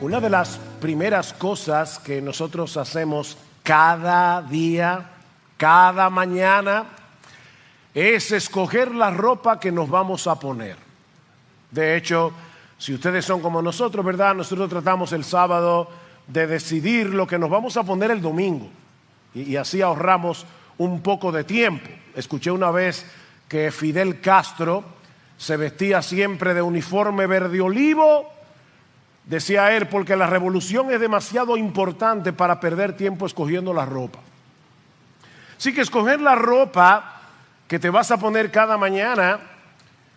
Una de las primeras cosas que nosotros hacemos cada día, cada mañana, es escoger la ropa que nos vamos a poner. De hecho, si ustedes son como nosotros, ¿verdad? Nosotros tratamos el sábado de decidir lo que nos vamos a poner el domingo. Y así ahorramos un poco de tiempo. Escuché una vez que Fidel Castro se vestía siempre de uniforme verde olivo. Decía él, porque la revolución es demasiado importante para perder tiempo escogiendo la ropa. Así que escoger la ropa que te vas a poner cada mañana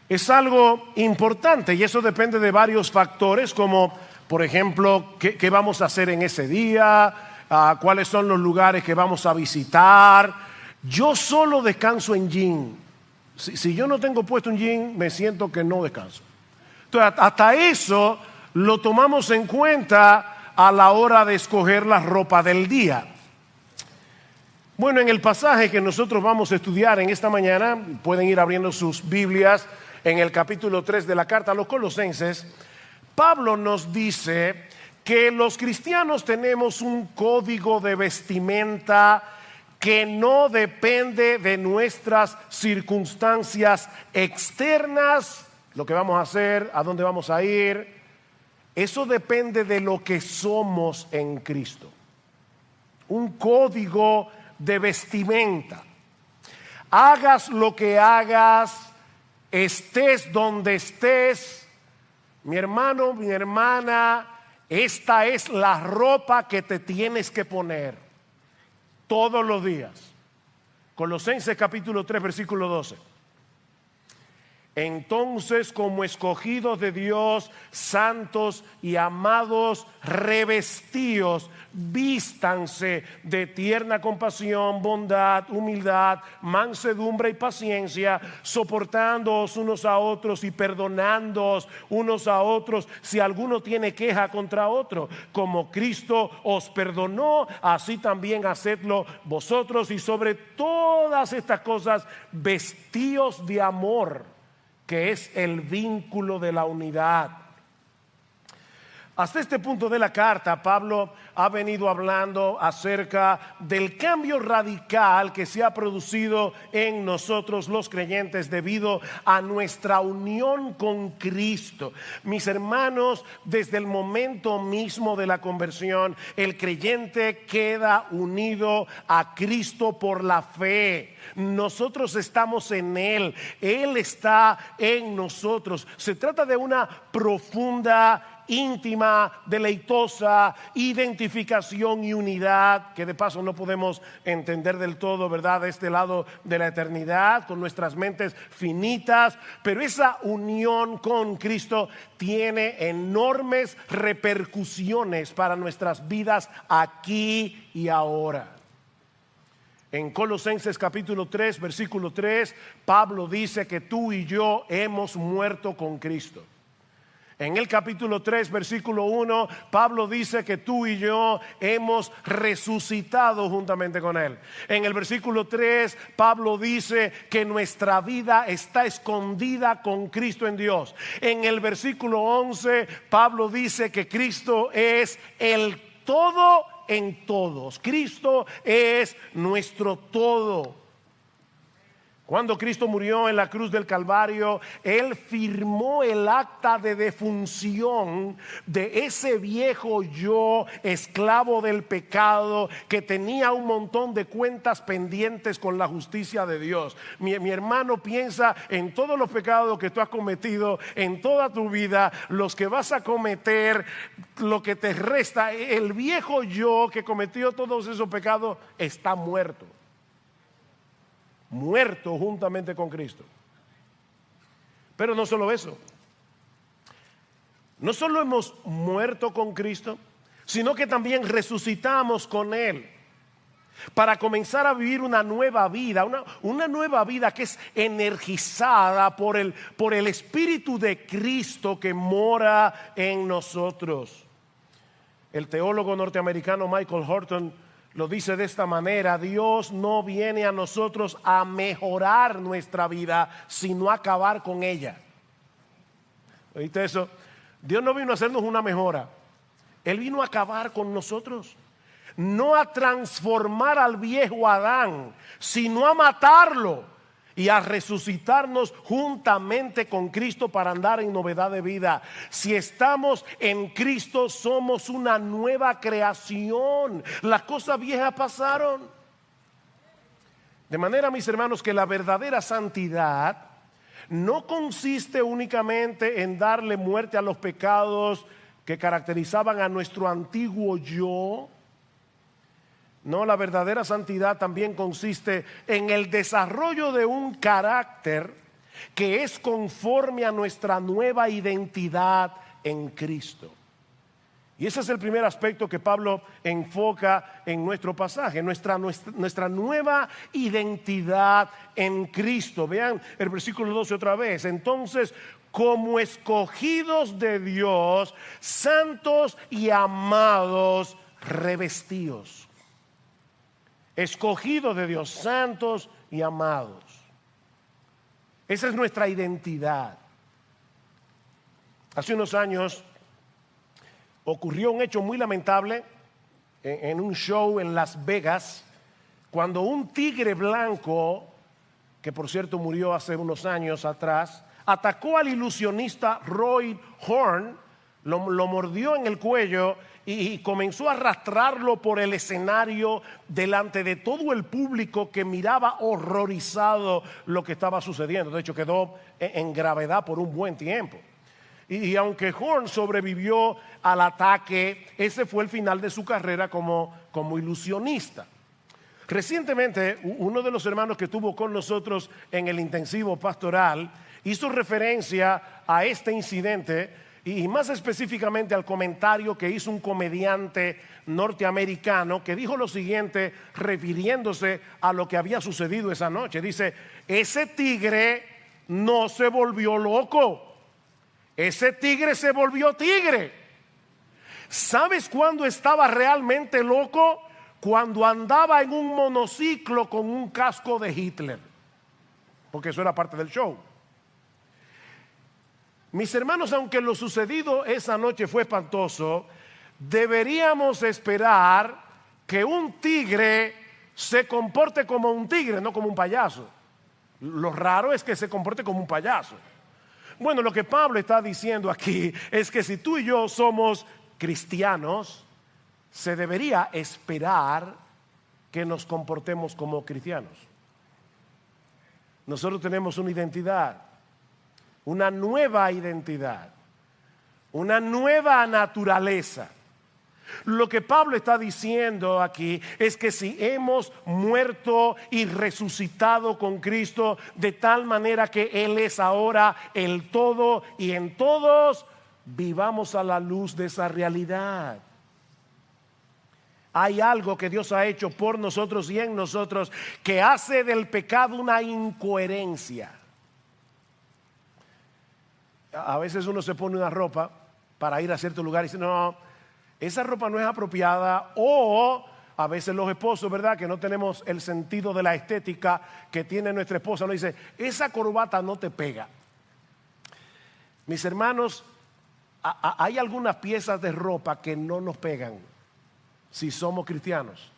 es algo importante y eso depende de varios factores, como por ejemplo, qué vamos a hacer en ese día, cuáles son los lugares que vamos a visitar. Yo solo descanso en jean. Si yo no tengo puesto un jean, me siento que no descanso. Entonces, hasta eso lo tomamos en cuenta a la hora de escoger la ropa del día. Bueno, en el pasaje que nosotros vamos a estudiar en esta mañana, pueden ir abriendo sus Biblias en el capítulo 3 de la carta a los Colosenses. Pablo nos dice que los cristianos tenemos un código de vestimenta que no depende de nuestras circunstancias externas, lo que vamos a hacer, a dónde vamos a ir. Eso depende de lo que somos en Cristo. Un código de vestimenta. Hagas lo que hagas, estés donde estés, mi hermano, mi hermana, esta es la ropa que te tienes que poner todos los días. Colosenses capítulo 3, versículo 12. Entonces, como escogidos de Dios, santos y amados, revestíos, vístanse de tierna compasión, bondad, humildad, mansedumbre y paciencia, soportándoos unos a otros y perdonándoos unos a otros si alguno tiene queja contra otro. Como Cristo os perdonó, así también hacedlo vosotros, y sobre todas estas cosas vestíos de amor, que es el vínculo de la unidad. Hasta este punto de la carta, Pablo ha venido hablando acerca del cambio radical que se ha producido en nosotros los creyentes debido a nuestra unión con Cristo. Mis hermanos, desde el momento mismo de la conversión, el creyente queda unido a Cristo por la fe. Nosotros estamos en Él, Él está en nosotros. Se trata de una profunda, íntima, deleitosa identificación y unidad que de paso no podemos entender del todo, ¿verdad? De este lado de la eternidad, con nuestras mentes finitas, pero esa unión con Cristo tiene enormes repercusiones para nuestras vidas aquí y ahora. En Colosenses capítulo 3, versículo 3, Pablo dice que tú y yo hemos muerto con Cristo. En el capítulo 3, versículo 1, Pablo dice que tú y yo hemos resucitado juntamente con Él. En el versículo 3, Pablo dice que nuestra vida está escondida con Cristo en Dios. En el versículo 11, Pablo dice que Cristo es el todo en todos. Cristo es nuestro todo. Cuando Cristo murió en la cruz del Calvario, Él firmó el acta de defunción de ese viejo yo, esclavo del pecado, que tenía un montón de cuentas pendientes con la justicia de Dios. Mi hermano, piensa en todos los pecados que tú has cometido en toda tu vida, los que vas a cometer, lo que te resta. El viejo yo que cometió todos esos pecados está muerto. Muerto juntamente con Cristo. Pero no solo eso, no solo hemos muerto con Cristo, sino que también resucitamos con Él para comenzar a vivir una nueva vida, una nueva vida que es energizada por el Espíritu de Cristo que mora en nosotros. El teólogo norteamericano Michael Horton lo dice de esta manera: Dios no viene a nosotros a mejorar nuestra vida, sino a acabar con ella. ¿Oíste eso? Dios no vino a hacernos una mejora. Él vino a acabar con nosotros. No a transformar al viejo Adán, sino a matarlo y a resucitarnos juntamente con Cristo para andar en novedad de vida. Si estamos en Cristo, somos una nueva creación. Las cosas viejas pasaron. De manera, mis hermanos, que la verdadera santidad no consiste únicamente en darle muerte a los pecados que caracterizaban a nuestro antiguo yo. No, la verdadera santidad también consiste en el desarrollo de un carácter que es conforme a nuestra nueva identidad en Cristo. Y ese es el primer aspecto que Pablo enfoca en nuestro pasaje, nuestra nueva identidad en Cristo. Vean el versículo 12 otra vez. Entonces, como escogidos de Dios, santos y amados, revestidos. Escogidos de Dios, santos y amados. Esa es nuestra identidad. Hace unos años ocurrió un hecho muy lamentable en un show en Las Vegas, cuando un tigre blanco, que por cierto murió hace unos años atrás, atacó al ilusionista Roy Horn, lo mordió en el cuello y comenzó a arrastrarlo por el escenario delante de todo el público que miraba horrorizado lo que estaba sucediendo. De hecho, quedó en gravedad por un buen tiempo. Y aunque Horn sobrevivió al ataque, ese fue el final de su carrera como ilusionista. Recientemente, uno de los hermanos que estuvo con nosotros en el intensivo pastoral hizo referencia a este incidente y más específicamente al comentario que hizo un comediante norteamericano que dijo lo siguiente refiriéndose a lo que había sucedido esa noche. Dice, ese tigre no se volvió loco, ese tigre se volvió tigre. ¿Sabes cuándo estaba realmente loco? Cuando andaba en un monociclo con un casco de Hitler, porque eso era parte del show. Mis hermanos, aunque lo sucedido esa noche fue espantoso, deberíamos esperar que un tigre se comporte como un tigre, no como un payaso. Lo raro es que se comporte como un payaso. Bueno, lo que Pablo está diciendo aquí es que si tú y yo somos cristianos, se debería esperar que nos comportemos como cristianos. Nosotros tenemos una identidad, una nueva identidad, una nueva naturaleza. Lo que Pablo está diciendo aquí es que si hemos muerto y resucitado con Cristo de tal manera que Él es ahora el todo y en todos, vivamos a la luz de esa realidad. Hay algo que Dios ha hecho por nosotros y en nosotros que hace del pecado una incoherencia. A veces uno se pone una ropa para ir a cierto lugar y dice, no, esa ropa no es apropiada. O a veces los esposos, ¿verdad? Que no tenemos el sentido de la estética que tiene nuestra esposa, nos dice, esa corbata no te pega. Mis hermanos, hay algunas piezas de ropa que no nos pegan si somos cristianos.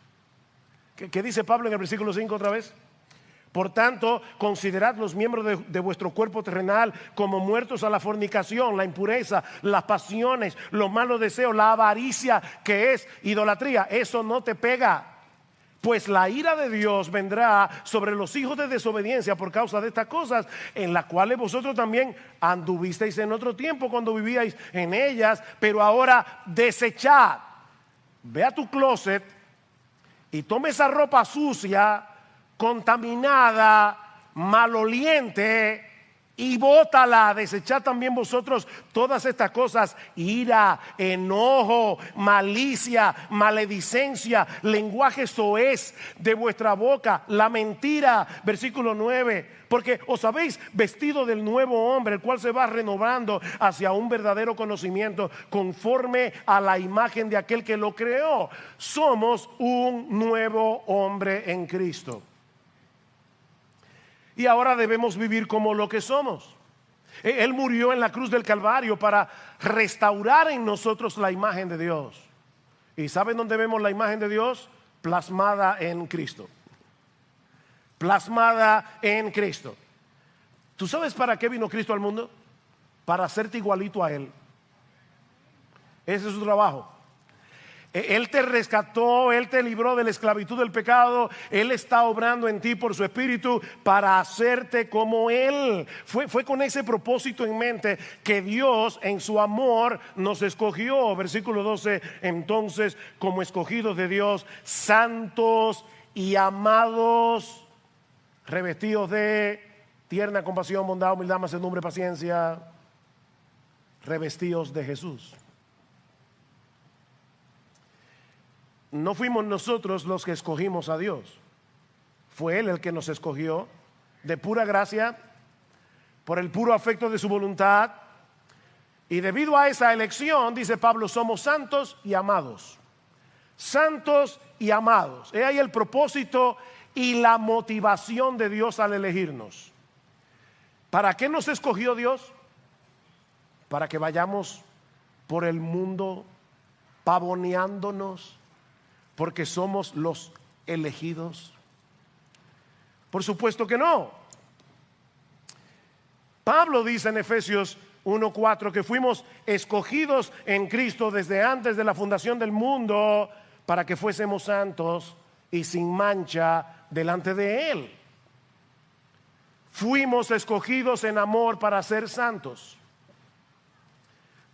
¿Qué dice Pablo en el versículo 5 otra vez? Por tanto, considerad los miembros de vuestro cuerpo terrenal como muertos a la fornicación, la impureza, las pasiones, los malos deseos, la avaricia, que es idolatría. Eso no te pega. Pues la ira de Dios vendrá sobre los hijos de desobediencia por causa de estas cosas, en las cuales vosotros también anduvisteis en otro tiempo cuando vivíais en ellas, pero ahora desechad. Ve a tu closet y tome esa ropa sucia, contaminada, maloliente, y bótala. Desechad también vosotros todas estas cosas: ira, enojo, malicia, maledicencia, lenguaje soez de vuestra boca, la mentira. Versículo 9. Porque os habéis vestido del nuevo hombre, el cual se va renovando hacia un verdadero conocimiento conforme a la imagen de aquel que lo creó. Somos un nuevo hombre en Cristo. Y ahora debemos vivir como lo que somos. Él murió en la cruz del Calvario para restaurar en nosotros la imagen de Dios. ¿Y saben dónde vemos la imagen de Dios? Plasmada en Cristo. Plasmada en Cristo. ¿Tú sabes para qué vino Cristo al mundo? Para hacerte igualito a Él. Ese es su trabajo. Él te rescató, Él te libró de la esclavitud del pecado. Él está obrando en ti por su espíritu para hacerte como Él. Fue con ese propósito en mente que Dios en su amor nos escogió. Versículo 12, entonces como escogidos de Dios, santos y amados, revestidos de tierna compasión, bondad, humildad, mansedumbre, paciencia, revestidos de Jesús. No fuimos nosotros los que escogimos a Dios. Fue Él el que nos escogió de pura gracia, por el puro afecto de su voluntad. Y debido a esa elección, dice Pablo, somos santos y amados. Santos y amados. He ahí el propósito y la motivación de Dios al elegirnos. ¿Para qué nos escogió Dios? Para que vayamos por el mundo pavoneándonos porque somos los elegidos. Por supuesto que no. Pablo dice en Efesios 1:4 que fuimos escogidos en Cristo desde antes de la fundación del mundo para que fuésemos santos y sin mancha delante de Él. Fuimos escogidos en amor para ser santos.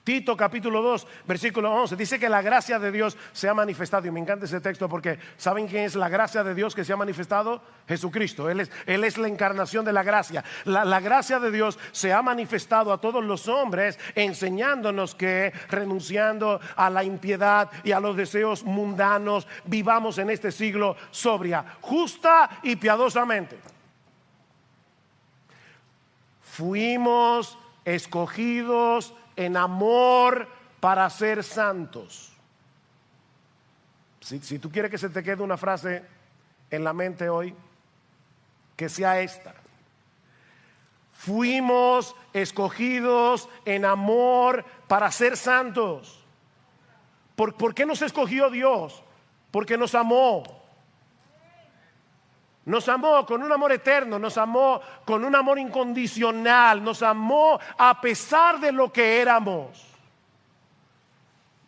Tito capítulo 2 versículo 11 dice que la gracia de Dios se ha manifestado. Y me encanta ese texto porque ¿saben quién es la gracia de Dios que se ha manifestado? Jesucristo. Él es la encarnación de la gracia. La gracia de Dios se ha manifestado a todos los hombres, enseñándonos que renunciando a la impiedad y a los deseos mundanos, vivamos en este siglo sobria, justa y piadosamente. Fuimos escogidos en amor para ser santos. Si tú quieres que se te quede una frase en la mente hoy, que sea esta: fuimos escogidos en amor para ser santos. ¿Por qué nos escogió Dios? Porque nos amó. Nos amó con un amor eterno, nos amó con un amor incondicional, nos amó a pesar de lo que éramos.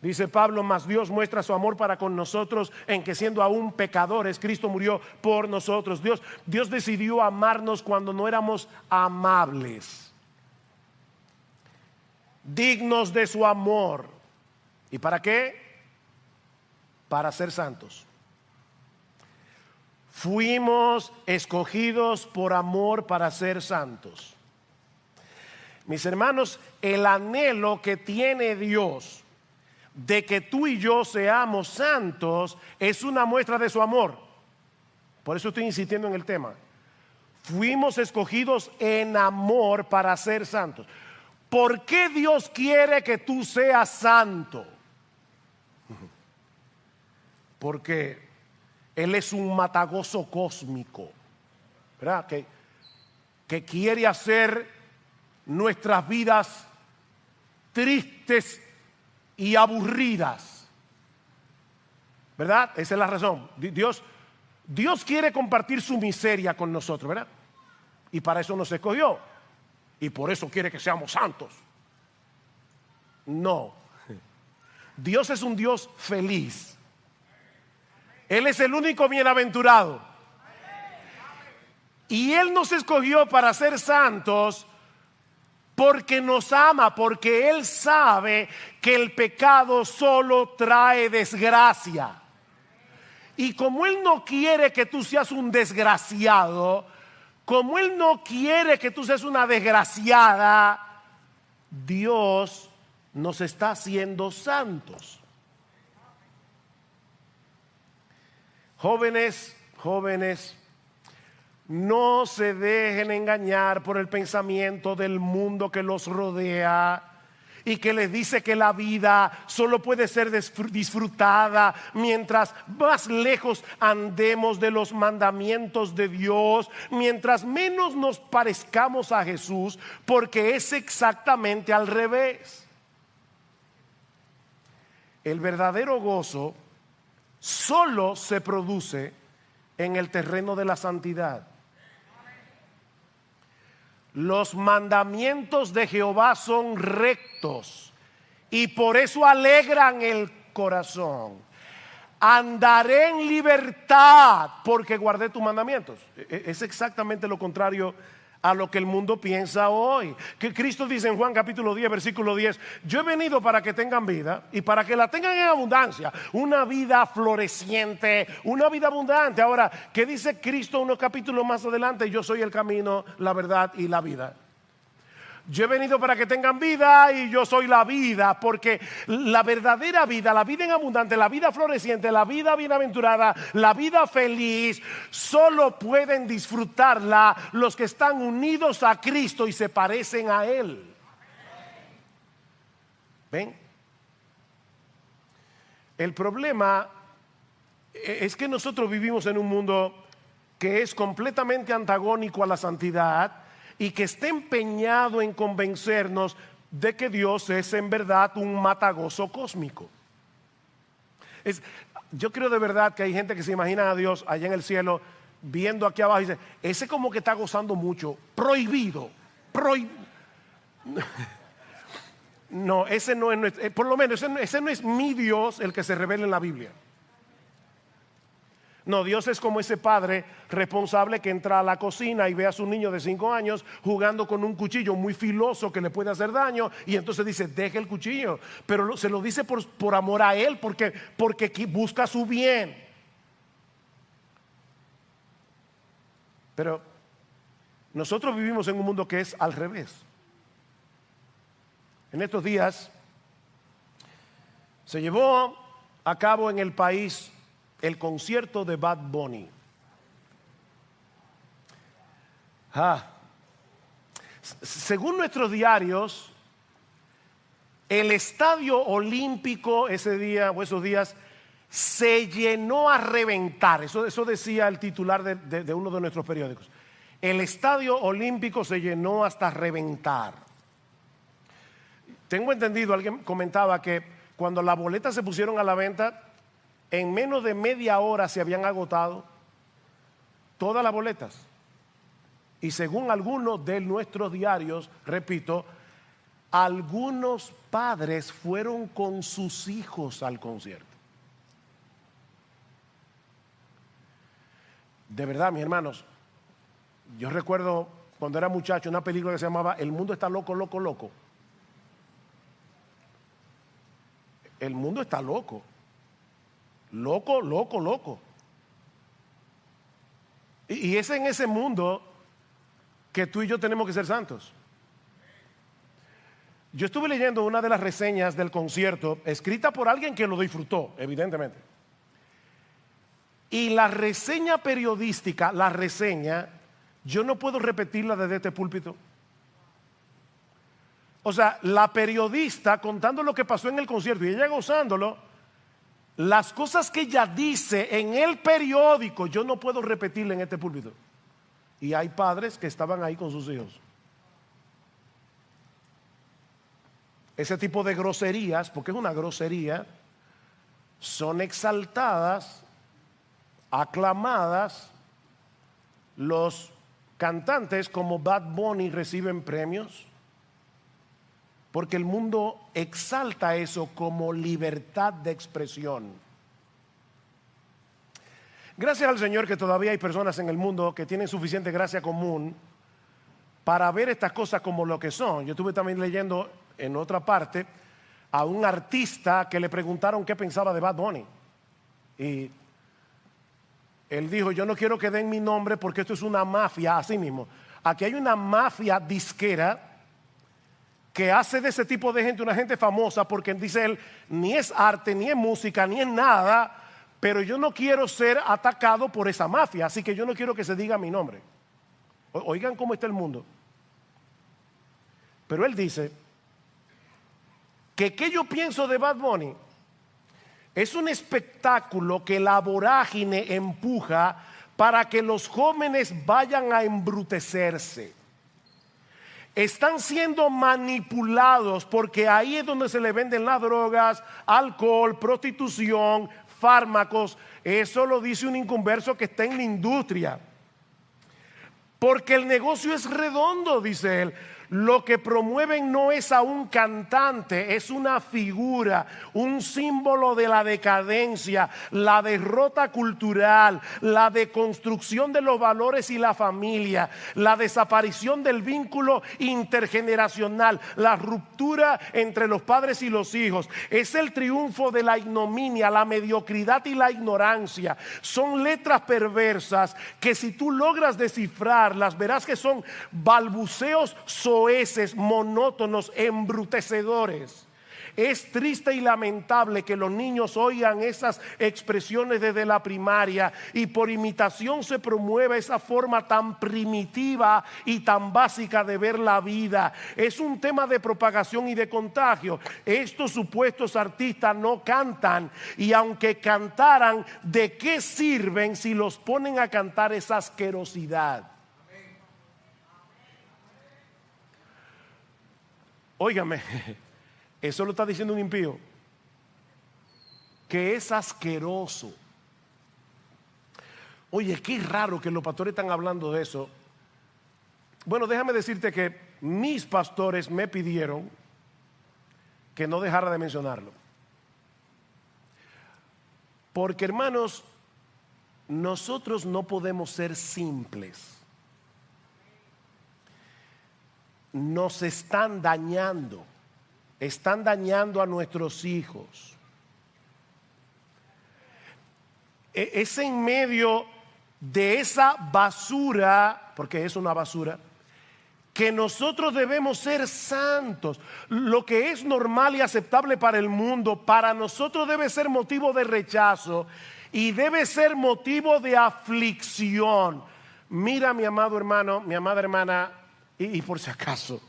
Dice Pablo, mas Dios muestra su amor para con nosotros en que siendo aún pecadores, Cristo murió por nosotros. Dios decidió amarnos cuando no éramos amables, dignos de su amor. ¿Y para qué? Para ser santos. Fuimos escogidos por amor para ser santos. Mis hermanos, el anhelo que tiene Dios de que tú y yo seamos santos es una muestra de su amor. Por eso estoy insistiendo en el tema. Fuimos escogidos en amor para ser santos. ¿Por qué Dios quiere que tú seas santo? Porque Él es un matagozo cósmico, ¿verdad? Que quiere hacer nuestras vidas tristes y aburridas, ¿verdad? Esa es la razón. Dios quiere compartir su miseria con nosotros, ¿verdad? Y para eso nos escogió. Y por eso quiere que seamos santos. No. Dios es un Dios feliz. Él es el único bienaventurado. Y Él nos escogió para ser santos porque nos ama, porque Él sabe que el pecado solo trae desgracia. Y como Él no quiere que tú seas un desgraciado, como Él no quiere que tú seas una desgraciada, Dios nos está haciendo santos. Jóvenes, no se dejen engañar por el pensamiento del mundo que los rodea y que les dice que la vida solo puede ser disfrutada mientras más lejos andemos de los mandamientos de Dios, mientras menos nos parezcamos a Jesús, porque es exactamente al revés. El verdadero gozo solo se produce en el terreno de la santidad. Los mandamientos de Jehová son rectos y por eso alegran el corazón. Andaré en libertad porque guardé tus mandamientos. Es exactamente lo contrario a lo que el mundo piensa hoy. Que Cristo dice en Juan capítulo 10 versículo 10: yo he venido para que tengan vida y para que la tengan en abundancia, una vida floreciente, una vida abundante. Ahora, ¿qué dice Cristo unos capítulos más adelante? Yo soy el camino, la verdad y la vida. Yo he venido para que tengan vida y yo soy la vida, porque la verdadera vida, la vida en abundante, la vida floreciente, la vida bienaventurada, la vida feliz, solo pueden disfrutarla los que están unidos a Cristo y se parecen a Él. ¿Ven? El problema es que nosotros vivimos en un mundo que es completamente antagónico a la santidad y que está empeñado en convencernos de que Dios es en verdad un matagozo cósmico. Yo creo de verdad que hay gente que se imagina a Dios allá en el cielo viendo aquí abajo y dice: ese como que está gozando mucho, prohibido. No, ese no es, por lo menos ese no es mi Dios, el que se revela en la Biblia. No, Dios es como ese padre responsable que entra a la cocina y ve a su niño de 5 años jugando con un cuchillo muy filoso que le puede hacer daño, y entonces dice: deje el cuchillo. Pero se lo dice por amor a él, porque busca su bien. Pero nosotros vivimos en un mundo que es al revés. En estos días se llevó a cabo en el país el concierto de Bad Bunny. Según nuestros diarios, el estadio olímpico ese día o esos días se llenó a reventar. Eso decía el titular de uno de nuestros periódicos. El estadio olímpico se llenó hasta reventar. Tengo entendido, alguien comentaba que cuando las boletas se pusieron a la venta, en menos de media hora se habían agotado todas las boletas. Y según algunos de nuestros diarios, repito, algunos padres fueron con sus hijos al concierto. De verdad, mis hermanos, yo recuerdo cuando era muchacho una película que se llamaba El mundo está loco, loco, loco. El mundo está loco. Loco, loco, loco. Y es en ese mundo que tú y yo tenemos que ser santos. Yo estuve leyendo una de las reseñas del concierto, escrita por alguien que lo disfrutó, evidentemente. Y la reseña periodística, yo no puedo repetirla desde este púlpito. O sea, la periodista contando lo que pasó en el concierto y ella gozándolo, las cosas que ella dice en el periódico, yo no puedo repetirla en este púlpito. Y hay padres que estaban ahí con sus hijos. Ese tipo de groserías, porque es una grosería, son exaltadas, aclamadas. Los cantantes como Bad Bunny reciben premios porque el mundo exalta eso como libertad de expresión. Gracias al Señor que todavía hay personas en el mundo que tienen suficiente gracia común para ver estas cosas como lo que son. Yo estuve también leyendo en otra parte a un artista que le preguntaron qué pensaba de Bad Bunny. Y él dijo: yo no quiero que den mi nombre porque esto es una mafia, así mismo. Aquí hay una mafia disquera que hace de ese tipo de gente una gente famosa, porque dice él, ni es arte, ni es música, ni es nada, pero yo no quiero ser atacado por esa mafia, así que yo no quiero que se diga mi nombre. Oigan cómo está el mundo. Pero él dice ¿Qué yo pienso de Bad Bunny? Es un espectáculo que la vorágine empuja para que los jóvenes vayan a embrutecerse. Están siendo manipulados porque ahí es donde se le venden las drogas, alcohol, prostitución, fármacos. Eso lo dice un inconverso que está en la industria. Porque el negocio es redondo, dice él. Lo que promueven no es a un cantante, es una figura, un símbolo de la decadencia, la derrota cultural, la deconstrucción de los valores y la familia, la desaparición del vínculo intergeneracional, la ruptura entre los padres y los hijos. Es el triunfo de la ignominia, la mediocridad y la ignorancia. Son letras perversas que si tú logras descifrarlas, verás que son balbuceos soeces, monótonos, embrutecedores. Es triste y lamentable que los niños oigan esas expresiones desde la primaria y por imitación se promueve esa forma tan primitiva y tan básica de ver la vida. Es un tema de propagación y de contagio. Estos supuestos artistas no cantan, y aunque cantaran, ¿de qué sirven si los ponen a cantar esa asquerosidad? Óigame, eso lo está diciendo un impío, que es asqueroso. Oye, qué raro que los pastores están hablando de eso. Bueno, déjame decirte que mis pastores me pidieron que no dejara de mencionarlo. Porque, hermanos, nosotros no podemos ser simples. Nos están dañando a nuestros hijos. Es en medio de esa basura, porque es una basura, que nosotros debemos ser santos. Lo que es normal y aceptable para el mundo, para nosotros debe ser motivo de rechazo y debe ser motivo de aflicción. Mira, mi amado hermano, mi amada hermana, y por si acaso,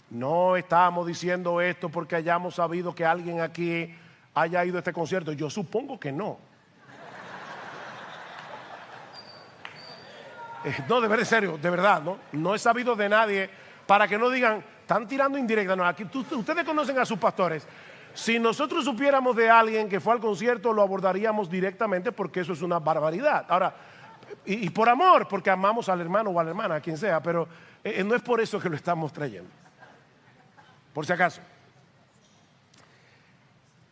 no estamos diciendo esto porque hayamos sabido que alguien aquí haya ido a este concierto. Yo supongo que no. No, de verdad, en serio, de verdad, no he sabido de nadie, para que no digan, están tirando indirecta. No, aquí ustedes conocen a sus pastores. Si nosotros supiéramos de alguien que fue al concierto, lo abordaríamos directamente, porque eso es una barbaridad. Ahora, y por amor, porque amamos al hermano o a la hermana, a quien sea, pero no es por eso que lo estamos trayendo, por si acaso.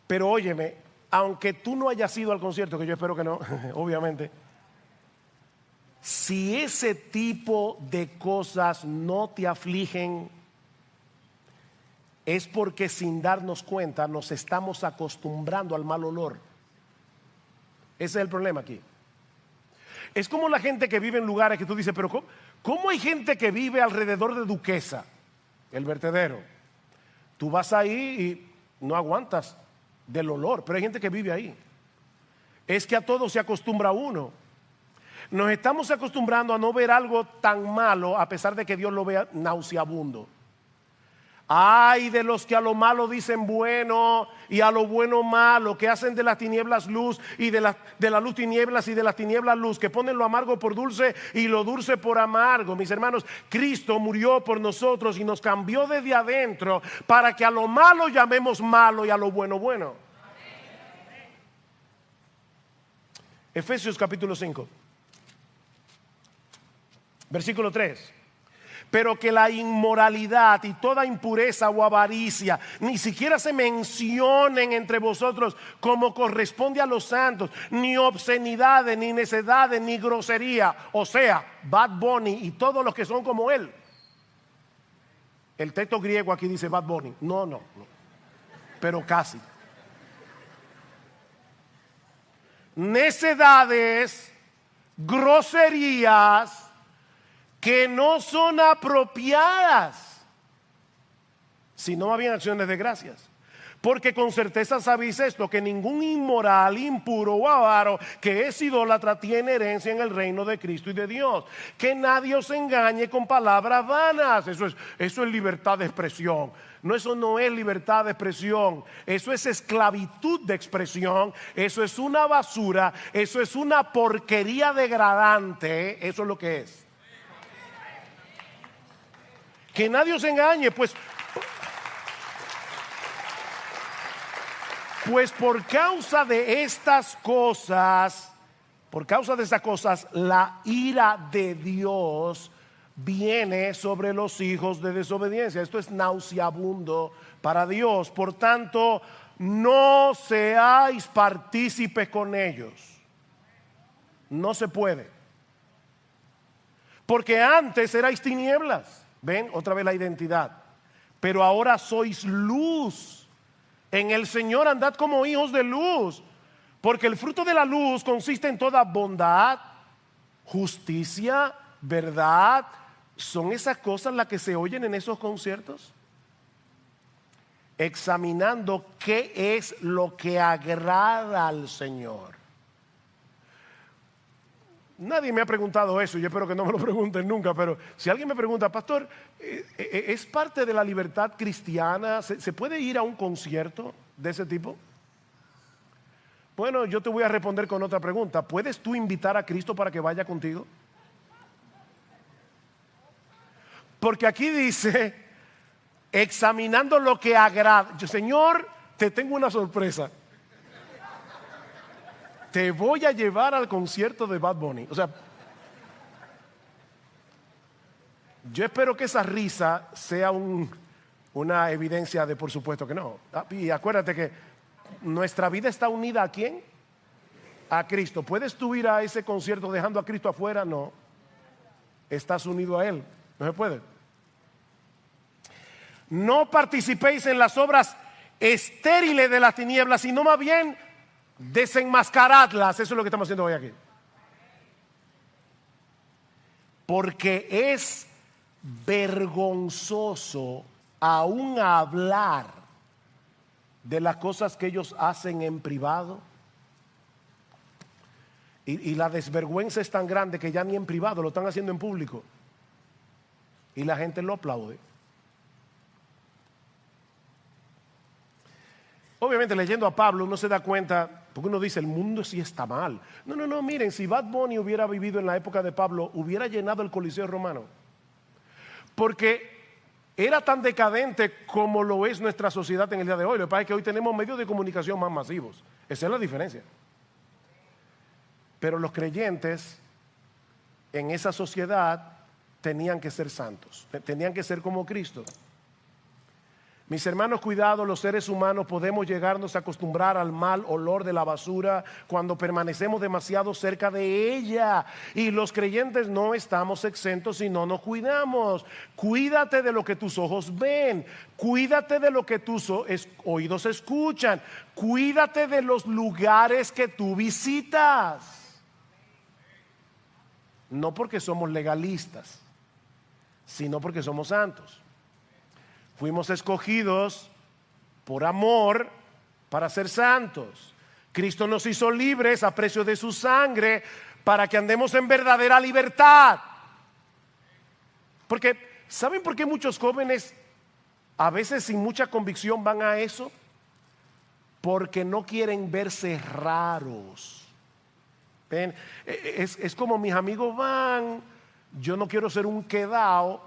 Pero óyeme, aunque tú no hayas ido al concierto, que yo espero que no, obviamente, si ese tipo de cosas no te afligen, es porque sin darnos cuenta nos estamos acostumbrando al mal olor. Ese es el problema aquí. Es como la gente que vive en lugares que tú dices, pero ¿cómo hay gente que vive alrededor de Duquesa, el vertedero? Tú vas ahí y no aguantas del olor, pero hay gente que vive ahí. Es que a todo se acostumbra uno. Nos estamos acostumbrando a no ver algo tan malo, a pesar de que Dios lo vea nauseabundo. Ay de los que a lo malo dicen bueno y a lo bueno malo, que hacen de las tinieblas luz y de la luz tinieblas y de las tinieblas luz, que ponen lo amargo por dulce y lo dulce por amargo. Mis hermanos, Cristo murió por nosotros y nos cambió desde adentro para que a lo malo llamemos malo y a lo bueno bueno. Efesios capítulo 5, versículo 3. Pero que la inmoralidad y toda impureza o avaricia ni siquiera se mencionen entre vosotros como corresponde a los santos, ni obscenidades, ni necedades, ni grosería. O sea, Bad Bunny y todos los que son como él. El texto griego aquí dice Bad Bunny. No, pero casi. Necedades, groserías que no son apropiadas, sino más bien acciones de gracias. Porque con certeza sabéis esto, que ningún inmoral, impuro o avaro que es idólatra tiene herencia en el reino de Cristo y de Dios. Que nadie os engañe con palabras vanas. Eso es libertad de expresión. No, eso no es libertad de expresión. Eso es esclavitud de expresión. Eso es una basura. Eso es una porquería degradante. Eso es lo que es. Que nadie os engañe, pues por causa de estas cosas, la ira de Dios viene sobre los hijos de desobediencia. Esto es nauseabundo para Dios. Por tanto, no seáis partícipes con ellos. No se puede. Porque antes erais tinieblas. Ven, otra vez la identidad. Pero ahora sois luz. En el Señor andad como hijos de luz, porque el fruto de la luz consiste en toda bondad, justicia, verdad. ¿Son esas cosas las que se oyen en esos conciertos? Examinando qué es lo que agrada al Señor. Nadie me ha preguntado eso, yo espero que no me lo pregunten nunca, pero si alguien me pregunta, pastor, ¿es parte de la libertad cristiana? ¿Se puede ir a un concierto de ese tipo? Bueno, yo te voy a responder con otra pregunta. ¿Puedes tú invitar a Cristo para que vaya contigo? Porque aquí dice, examinando lo que agrada. Señor, te tengo una sorpresa. Te voy a llevar al concierto de Bad Bunny. O sea, yo espero que esa risa sea una evidencia de por supuesto que no. Y acuérdate que nuestra vida está unida ¿a quién? A Cristo. ¿Puedes tú ir a ese concierto dejando a Cristo afuera? No. Estás unido a Él. No se puede. No participéis en las obras estériles de las tinieblas, sino más bien desenmascaradlas. Eso es lo que estamos haciendo hoy aquí. Porque es vergonzoso aún hablar de las cosas que ellos hacen en privado. Y la desvergüenza es tan grande que ya ni en privado lo están haciendo en público. Y la gente lo aplaude. Obviamente leyendo a Pablo uno se da cuenta, porque uno dice el mundo sí está mal. No, miren, si Bad Bunny hubiera vivido en la época de Pablo, hubiera llenado el Coliseo romano. Porque era tan decadente como lo es nuestra sociedad en el día de hoy. Lo que pasa es que hoy tenemos medios de comunicación más masivos. Esa es la diferencia. Pero los creyentes en esa sociedad tenían que ser santos, tenían que ser como Cristo. Mis hermanos, cuidado, los seres humanos podemos llegarnos a acostumbrar al mal olor de la basura cuando permanecemos demasiado cerca de ella. Y los creyentes no estamos exentos si no nos cuidamos. Cuídate de lo que tus ojos ven. Cuídate de lo que tus oídos escuchan. Cuídate de los lugares que tú visitas. No porque somos legalistas, sino porque somos santos. Fuimos escogidos por amor para ser santos. Cristo nos hizo libres a precio de su sangre para que andemos en verdadera libertad. Porque, ¿saben por qué muchos jóvenes a veces sin mucha convicción van a eso? Porque no quieren verse raros. ¿Ven? Es como mis amigos van, yo no quiero ser un quedao,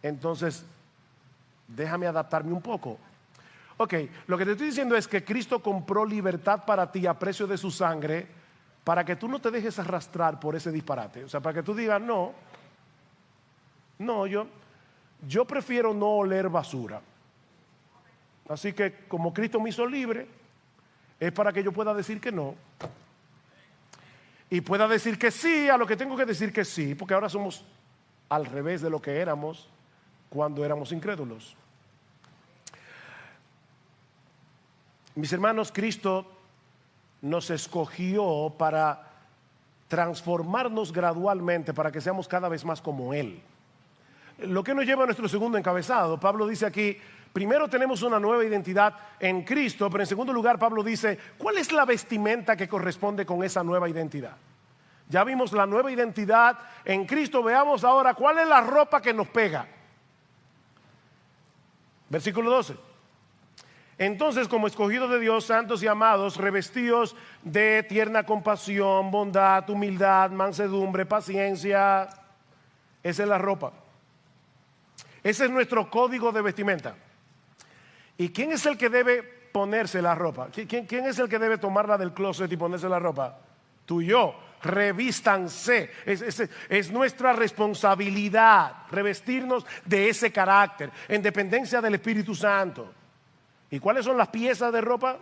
entonces déjame adaptarme un poco. Ok, lo que te estoy diciendo es que Cristo compró libertad para ti a precio de su sangre para que tú no te dejes arrastrar por ese disparate. O sea, para que tú digas, no, yo prefiero no oler basura. Así que como Cristo me hizo libre, es para que yo pueda decir que no. Y pueda decir que sí a lo que tengo que decir que sí, porque ahora somos al revés de lo que éramos cuando éramos incrédulos. Mis hermanos, Cristo nos escogió para transformarnos gradualmente, para que seamos cada vez más como Él. Lo que nos lleva a nuestro segundo encabezado. Pablo dice aquí, primero tenemos una nueva identidad en Cristo, pero en segundo lugar Pablo dice, ¿cuál es la vestimenta que corresponde con esa nueva identidad? Ya vimos la nueva identidad en Cristo, veamos ahora cuál es la ropa que nos pega. Versículo 12. Entonces, como escogidos de Dios, santos y amados, revestidos de tierna compasión, bondad, humildad, mansedumbre, paciencia. Esa es la ropa. Ese es nuestro código de vestimenta. ¿Y quién es el que debe ponerse la ropa? ¿Quién es el que debe tomarla del closet y ponerse la ropa? Tú y yo. Revístanse. Es nuestra responsabilidad revestirnos de ese carácter en dependencia del Espíritu Santo. ¿Y cuáles son las piezas de ropa?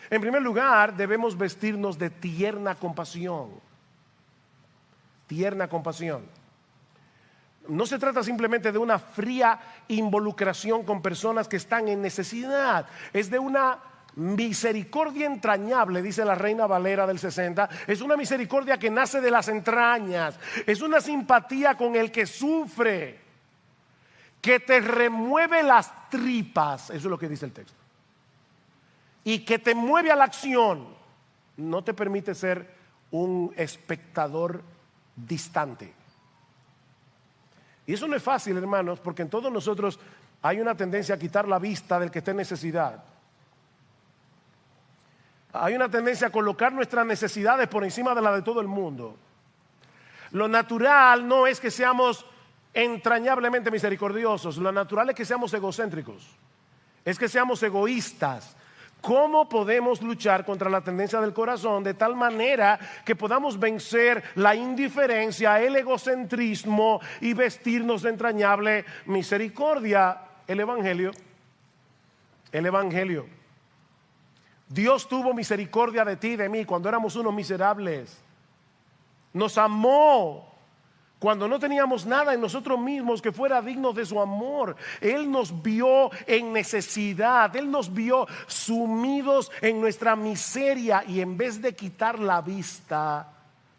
En primer lugar, debemos vestirnos de tierna compasión. Tierna compasión. No se trata simplemente de una fría involucración con personas que están en necesidad. Es de una misericordia entrañable, dice la Reina Valera del 60. Es una misericordia que nace de las entrañas. Es una simpatía con el que sufre, que te remueve las tripas. Eso es lo que dice el texto. Y que te mueve a la acción. No te permite ser un espectador distante. Y eso no es fácil, hermanos, porque en todos nosotros hay una tendencia a quitar la vista del que está en necesidad. Hay una tendencia a colocar nuestras necesidades por encima de la de todo el mundo. Lo natural no es que seamos entrañablemente misericordiosos. Lo natural es que seamos egocéntricos. Es que seamos egoístas. ¿Cómo podemos luchar contra la tendencia del corazón de tal manera que podamos vencer la indiferencia, el egocentrismo y vestirnos de entrañable misericordia? El Evangelio. El Evangelio. Dios tuvo misericordia de ti y de mí cuando éramos unos miserables. Nos amó cuando no teníamos nada en nosotros mismos que fuera digno de su amor. Él nos vio en necesidad. Él nos vio sumidos en nuestra miseria. Y en vez de quitar la vista,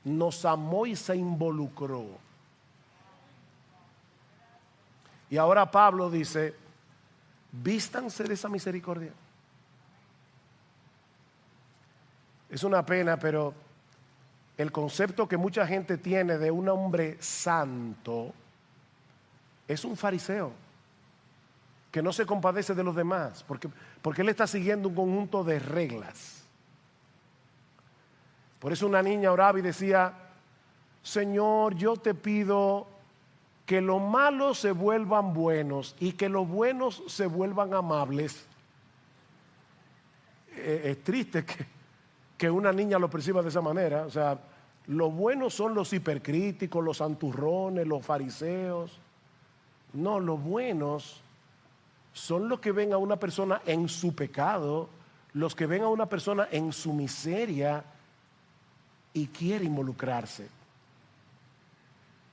nos amó y se involucró. Y ahora Pablo dice, vístanse de esa misericordia. Es una pena, pero el concepto que mucha gente tiene de un hombre santo es un fariseo que no se compadece de los demás porque él está siguiendo un conjunto de reglas. Por eso una niña oraba y decía, Señor, yo te pido que los malos se vuelvan buenos y que los buenos se vuelvan amables. Es triste que una niña lo perciba de esa manera. O sea, los buenos son los hipercríticos, los santurrones, los fariseos. No, los buenos son los que ven a una persona en su pecado, los que ven a una persona en su miseria y quiere involucrarse.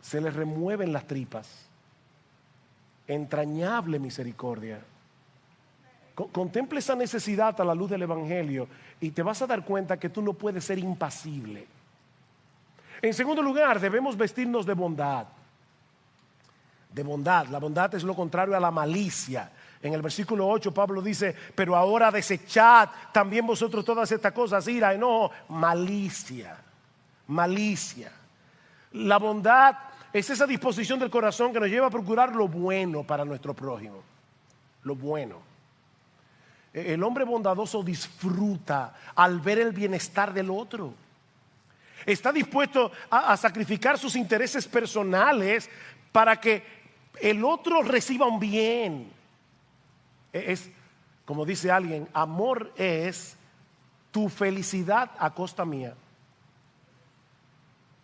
Se les remueven las tripas. Entrañable misericordia. Contempla esa necesidad a la luz del Evangelio y te vas a dar cuenta que tú no puedes ser impasible. En segundo lugar, debemos vestirnos de bondad. De bondad. La bondad es lo contrario a la malicia. En el versículo 8 Pablo dice, pero ahora desechad también vosotros todas estas cosas, ira, enojo, malicia. Malicia. La bondad es esa disposición del corazón que nos lleva a procurar lo bueno para nuestro prójimo. Lo bueno. El hombre bondadoso disfruta al ver el bienestar del otro. Está dispuesto a sacrificar sus intereses personales para que el otro reciba un bien. Es, como dice alguien, amor es tu felicidad a costa mía.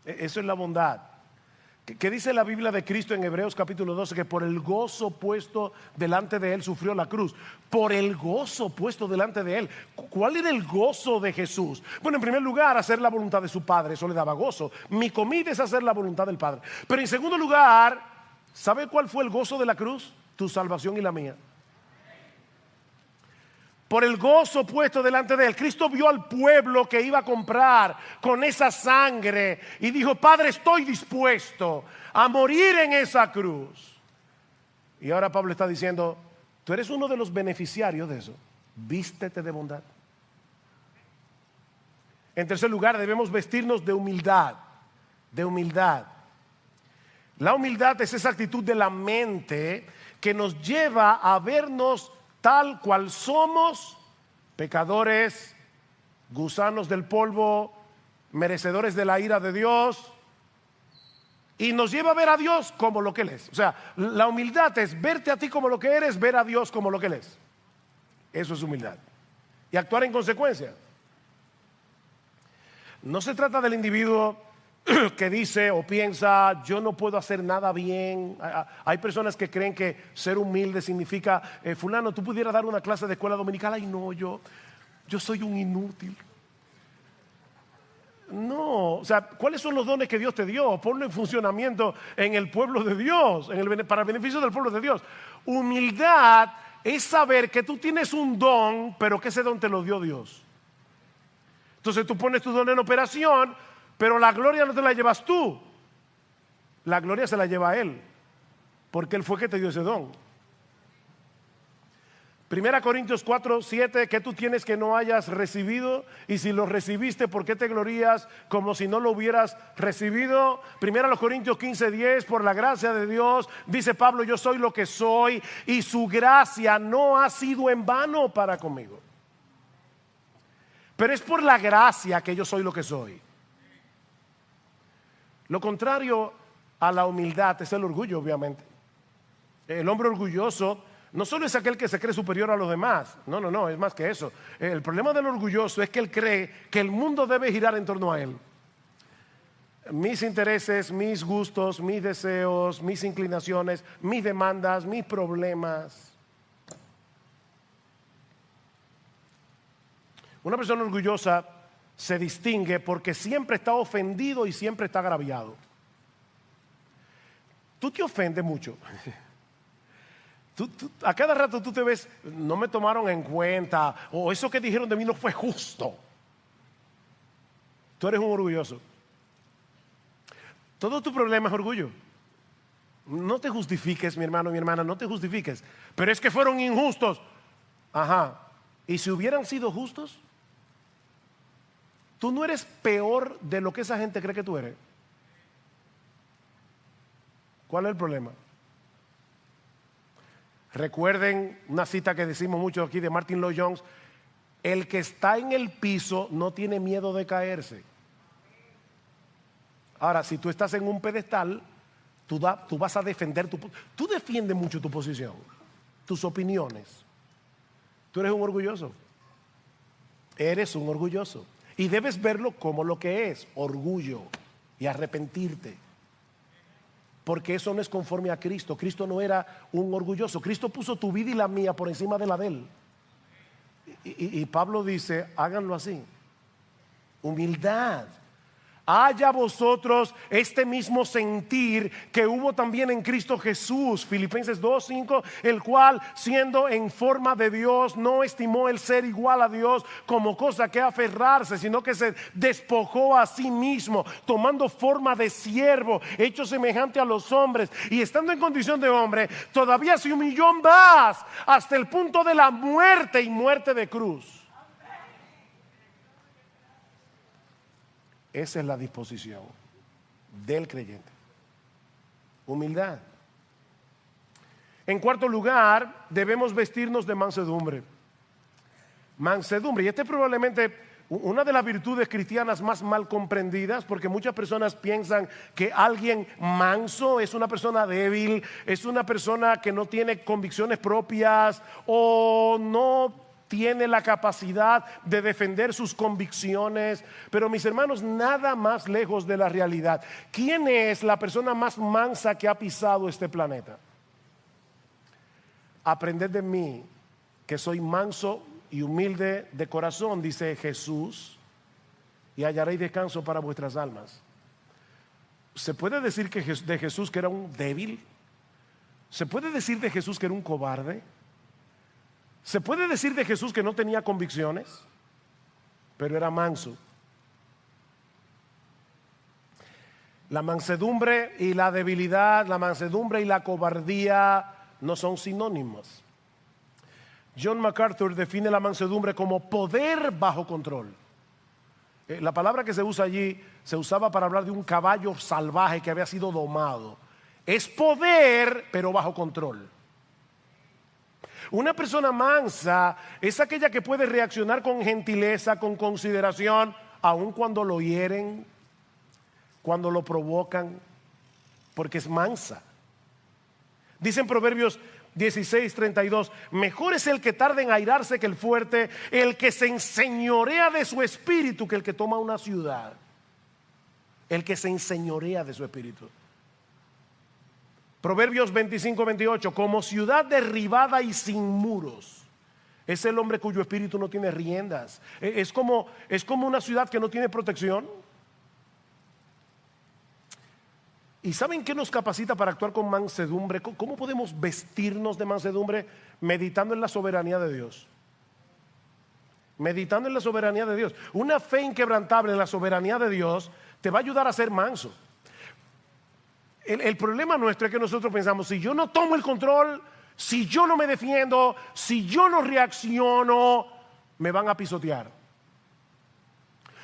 Eso es la bondad. ¿Qué dice la Biblia de Cristo en Hebreos capítulo 12? Que por el gozo puesto delante de él sufrió la cruz. Por el gozo puesto delante de él. ¿Cuál era el gozo de Jesús? Bueno, en primer lugar, hacer la voluntad de su Padre. Eso le daba gozo. Mi comida es hacer la voluntad del Padre. Pero en segundo lugar, ¿sabe cuál fue el gozo de la cruz? Tu salvación y la mía. Por el gozo puesto delante de él. Cristo vio al pueblo que iba a comprar con esa sangre y dijo, Padre, estoy dispuesto a morir en esa cruz. Y ahora Pablo está diciendo, Tú eres uno de los beneficiarios de eso. Vístete de bondad. En tercer lugar, debemos vestirnos de humildad. De humildad. La humildad es esa actitud de la mente que nos lleva a vernos tal cual somos, pecadores, gusanos del polvo, merecedores de la ira de Dios, y nos lleva a ver a Dios como lo que Él es. O sea, la humildad es verte a ti como lo que eres, ver a Dios como lo que Él es. Eso es humildad. Y actuar en consecuencia. No se trata del individuo que dice o piensa, yo no puedo hacer nada bien. Hay personas que creen que ser humilde significa, fulano, tú pudieras dar una clase de escuela dominical. Ay, no, yo soy un inútil. No, o sea, ¿cuáles son los dones que Dios te dio? Ponlo en funcionamiento en el pueblo de Dios, para el beneficio del pueblo de Dios. Humildad es saber que tú tienes un don, pero que ese don te lo dio Dios. Entonces tú pones tu don en operación, pero la gloria no te la llevas tú. La gloria se la lleva a Él, porque Él fue que te dio ese don. 1 Corintios 4:7, ¿qué tú tienes que no hayas recibido? Y si lo recibiste, ¿por qué te glorías como si no lo hubieras recibido? 1 Corintios 15:10, por la gracia de Dios, dice Pablo, yo soy lo que soy y su gracia no ha sido en vano para conmigo. Pero es por la gracia que yo soy lo que soy. Lo contrario a la humildad es el orgullo, obviamente. El hombre orgulloso no solo es aquel que se cree superior a los demás, no, es más que eso. El problema del orgulloso es que él cree que el mundo debe girar en torno a él. Mis intereses, mis gustos, mis deseos, mis inclinaciones, mis demandas, mis problemas. Una persona orgullosa se distingue porque siempre está ofendido y siempre está agraviado. Tú te ofendes mucho. A cada rato tú te ves, no me tomaron en cuenta, o eso que dijeron de mí no fue justo. Tú eres un orgulloso. Todo tu problema es orgullo. No te justifiques, mi hermano, mi hermana, no te justifiques. Pero es que fueron injustos. Ajá. ¿Y si hubieran sido justos? Tú no eres peor de lo que esa gente cree que tú eres. ¿Cuál es el problema? Recuerden una cita que decimos mucho aquí de Martin Lloyd-Jones: el que está en el piso no tiene miedo de caerse. Ahora, si tú estás en un pedestal, tú vas a defender tú defiendes mucho tu posición, tus opiniones. Tú eres un orgulloso. Eres un orgulloso. Y debes verlo como lo que es, orgullo, y arrepentirte. Porque eso no es conforme a Cristo. Cristo no era un orgulloso. Cristo puso tu vida y la mía por encima de la de Él. Y Pablo dice, háganlo así. Humildad. Haya vosotros este mismo sentir que hubo también en Cristo Jesús. Filipenses 2:5, el cual siendo en forma de Dios no estimó el ser igual a Dios como cosa que aferrarse, sino que se despojó a sí mismo, tomando forma de siervo, hecho semejante a los hombres, y estando en condición de hombre, todavía se humilló más hasta el punto de la muerte, y muerte de cruz. Esa es la disposición del creyente. Humildad. En cuarto lugar, debemos vestirnos de mansedumbre. Mansedumbre. Y esta es probablemente una de las virtudes cristianas más mal comprendidas, porque muchas personas piensan que alguien manso es una persona débil, es una persona que no tiene convicciones propias o no tiene la capacidad de defender sus convicciones. Pero mis hermanos, nada más lejos de la realidad. ¿Quién es la persona más mansa que ha pisado este planeta? Aprended de mí, que soy manso y humilde de corazón, dice Jesús, y hallaréis descanso para vuestras almas. ¿Se puede decir de Jesús que era un débil? ¿Se puede decir de Jesús que era un cobarde? ¿Se puede decir de Jesús que no tenía convicciones? Pero era manso. La mansedumbre y la debilidad, la mansedumbre y la cobardía no son sinónimos. John MacArthur define la mansedumbre como poder bajo control. La palabra que se usa allí se usaba para hablar de un caballo salvaje que había sido domado. Es poder, pero bajo control. Una persona mansa es aquella que puede reaccionar con gentileza, con consideración, aun cuando lo hieren, cuando lo provocan, porque es mansa. Dice en Proverbios 16:32, mejor es el que tarda en airarse que el fuerte, el que se enseñorea de su espíritu que el que toma una ciudad. El que se enseñorea de su espíritu. Proverbios 25:28, como ciudad derribada y sin muros, es el hombre cuyo espíritu no tiene riendas. Es como una ciudad que no tiene protección. ¿Y saben qué nos capacita para actuar con mansedumbre? ¿Cómo podemos vestirnos de mansedumbre? Meditando en la soberanía de Dios. Meditando en la soberanía de Dios. Una fe inquebrantable en la soberanía de Dios te va a ayudar a ser manso. El problema nuestro es que nosotros pensamos, si yo no tomo el control, si yo no me defiendo, si yo no reacciono, me van a pisotear.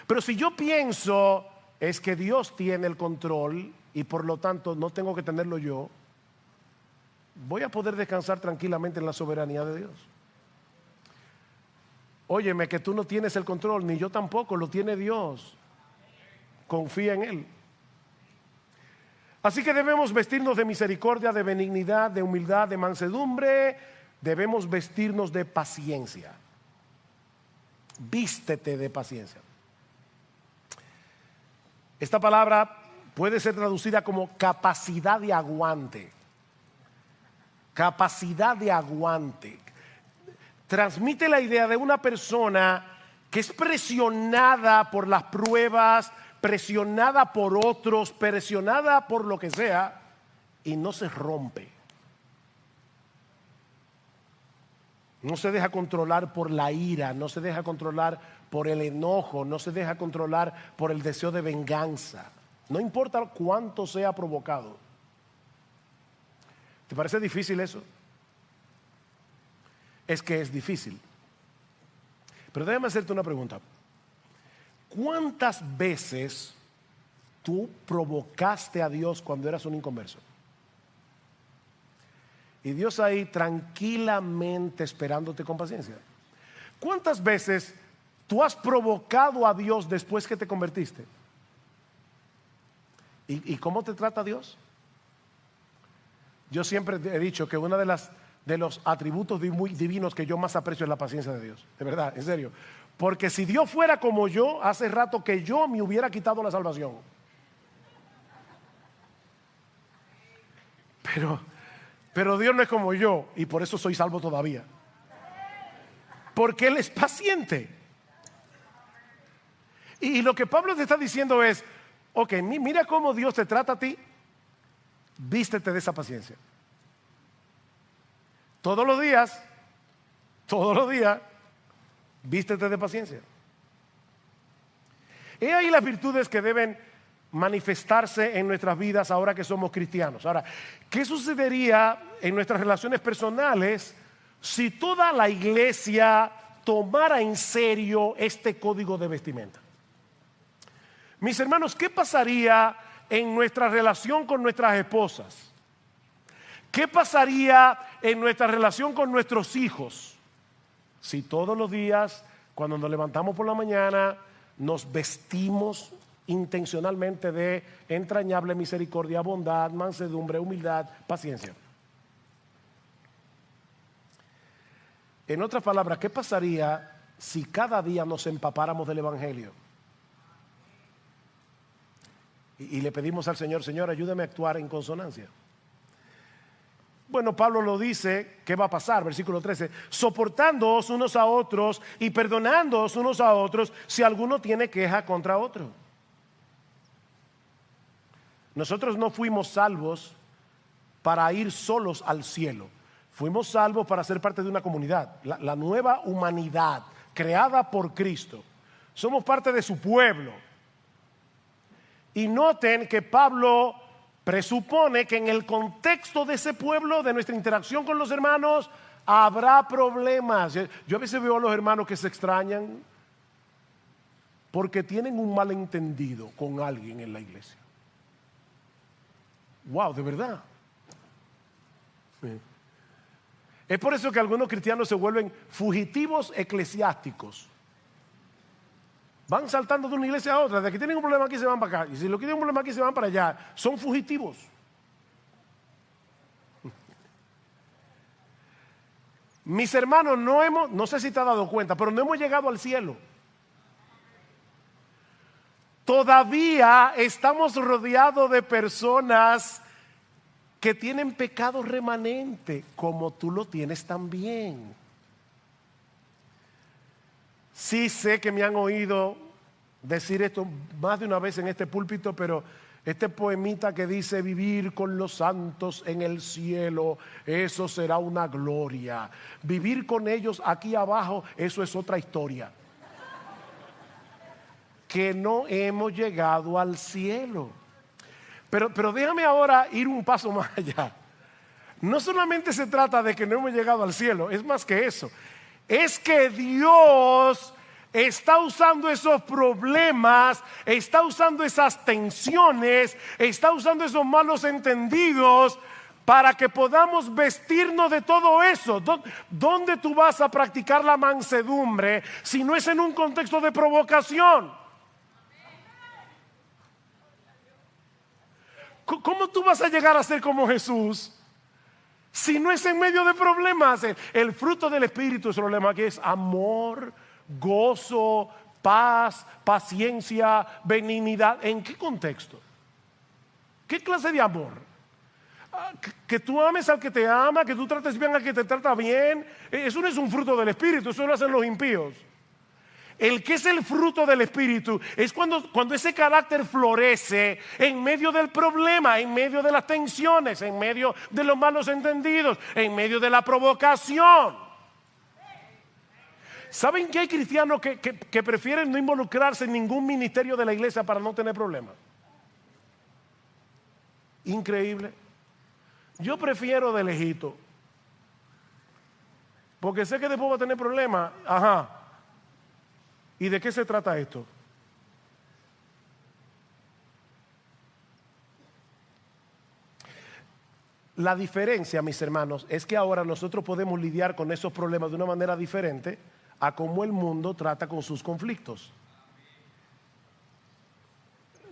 Pero si yo pienso, es que Dios tiene el control y por lo tanto no tengo que tenerlo yo, voy a poder descansar tranquilamente en la soberanía de Dios. Óyeme, que tú no tienes el control, ni yo tampoco, lo tiene Dios. Confía en Él. Así que debemos vestirnos de misericordia, de benignidad, de humildad, de mansedumbre. Debemos vestirnos de paciencia. Vístete de paciencia. Esta palabra puede ser traducida como capacidad de aguante. Capacidad de aguante. Transmite la idea de una persona que es presionada por las pruebas, presionada por otros, presionada por lo que sea, y no se rompe. No se deja controlar por la ira, no se deja controlar por el enojo, no se deja controlar por el deseo de venganza. No importa cuánto sea provocado. ¿Te parece difícil eso? Es que es difícil. Pero déjame hacerte una pregunta. ¿Cuántas veces tú provocaste a Dios cuando eras un inconverso? Y Dios ahí tranquilamente esperándote con paciencia. ¿Cuántas veces tú has provocado a Dios después que te convertiste? ¿Y cómo te trata Dios? Yo siempre he dicho que uno de los atributos divinos que yo más aprecio es la paciencia de Dios. De verdad, en serio. Porque si Dios fuera como yo, hace rato que yo me hubiera quitado la salvación. Pero Dios no es como yo y por eso soy salvo todavía. Porque Él es paciente. Y lo que Pablo te está diciendo es, ok, mira cómo Dios te trata a ti, vístete de esa paciencia. Todos los días, vístete de paciencia. He ahí las virtudes que deben manifestarse en nuestras vidas ahora que somos cristianos. Ahora, ¿qué sucedería en nuestras relaciones personales si toda la iglesia tomara en serio este código de vestimenta? Mis hermanos, ¿qué pasaría en nuestra relación con nuestras esposas? ¿Qué pasaría en nuestra relación con nuestros hijos si todos los días, cuando nos levantamos por la mañana, nos vestimos intencionalmente de entrañable misericordia, bondad, mansedumbre, humildad, paciencia? En otras palabras, ¿qué pasaría si cada día nos empapáramos del Evangelio? Y le pedimos al Señor, Señor, ayúdame a actuar en consonancia. Bueno, Pablo lo dice, ¿qué va a pasar? Versículo 13, soportándoos unos a otros y perdonándoos unos a otros si alguno tiene queja contra otro. Nosotros no fuimos salvos para ir solos al cielo. Fuimos salvos para ser parte de una comunidad, la nueva humanidad creada por Cristo. Somos parte de su pueblo. Y noten que Pablo presupone que en el contexto de ese pueblo, de nuestra interacción con los hermanos, Habrá problemas. Yo a veces veo a los hermanos que se extrañan porque tienen un malentendido con alguien en la iglesia. Wow, de verdad. Sí. Es por eso que algunos cristianos se vuelven fugitivos eclesiásticos. Van saltando de una iglesia a otra. De que tienen un problema aquí se van para acá. Y si lo que tienen un problema aquí se van para allá. Son fugitivos. Mis hermanos, no sé si te has dado cuenta, pero no hemos llegado al cielo. Todavía estamos rodeados de personas que tienen pecado remanente, como tú lo tienes también. Sí sé que me han oído decir esto más de una vez en este púlpito, pero este poemita que dice vivir con los santos en el cielo, eso será una gloria. Vivir con ellos aquí abajo, eso es otra historia. Que no hemos llegado al cielo. Pero déjame ahora ir un paso más allá. No solamente se trata de que no hemos llegado al cielo, es más que eso. Es que Dios está usando esos problemas, está usando esas tensiones, está usando esos malos entendidos para que podamos vestirnos de todo eso. ¿Dónde tú vas a practicar la mansedumbre si no es en un contexto de provocación? ¿Cómo tú vas a llegar a ser como Jesús si no es en medio de problemas? El fruto del Espíritu es el problema, que es amor, gozo, paz, paciencia, benignidad. ¿En qué contexto? ¿Qué clase de amor? Que tú ames al que te ama, que tú trates bien al que te trata bien. Eso no es un fruto del Espíritu, eso lo hacen los impíos. El que es el fruto del Espíritu es cuando ese carácter florece en medio del problema, en medio de las tensiones, en medio de los malos entendidos, en medio de la provocación. ¿Saben que hay cristianos que prefieren no involucrarse en ningún ministerio de la iglesia para no tener problemas? Increíble. Yo prefiero de lejito, porque sé que después va a tener problemas. Ajá. ¿Y de qué se trata esto? La diferencia, mis hermanos, es que ahora nosotros podemos lidiar con esos problemas de una manera diferente a cómo el mundo trata con sus conflictos.